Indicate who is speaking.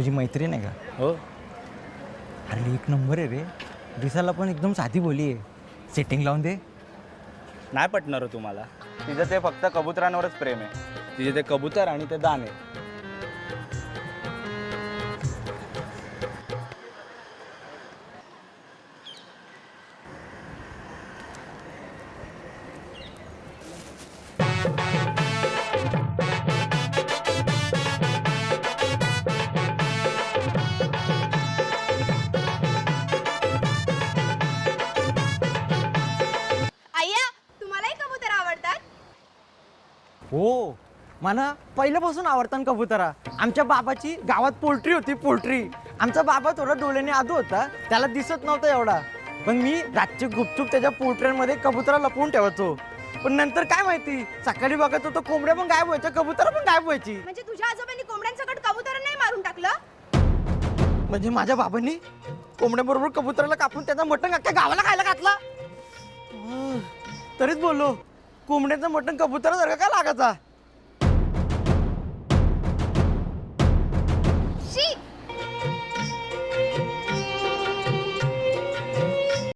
Speaker 1: तुझी मैत्रीण आहे का?
Speaker 2: हो.
Speaker 1: अरे एक नंबर आहे रे, दिसायला पण एकदम साधी बोली आहे. सेटिंग लावून दे.
Speaker 2: नाही पटणार हो तुम्हाला. तिचं ते फक्त कबुतरांवरच प्रेम आहे. तिचे ते कबूतर आणि ते दाणे.
Speaker 3: आय्या, तुम्हालाही कबूतर आवडतात?
Speaker 1: हो, मला पहिल्यापासून आवडतात कबुतरा. आमच्या बाबाची गावात पोल्ट्री होती, पोल्ट्री. आमचा बाबा थोडा डोळ्याने आदू होता, त्याला दिसत नव्हता एवढा. पण मी रातची गुपचूप त्याच्या पोल्ट्र्यांमध्ये कबुतरा लपवून ठेवायचो. पण नंतर काय माहिती, सकाळी बघत होतो कोंबड्या पण गायब व्हायच्या, कबुतरा पण गायब व्हायची.
Speaker 3: म्हणजे तुझ्या आजोबांनी कोंबड्यांसकट कबूतर नाही मारून टाकलं?
Speaker 1: म्हणजे माझ्या बाबांनी कोंबड्याबरोबर कबुतराला कापून त्याचा मटण अख्ख्या गावाला खायला घातला. तरीच बोललो, कोंबड्याचं मटण कबुतरासारखं काय लागायचा.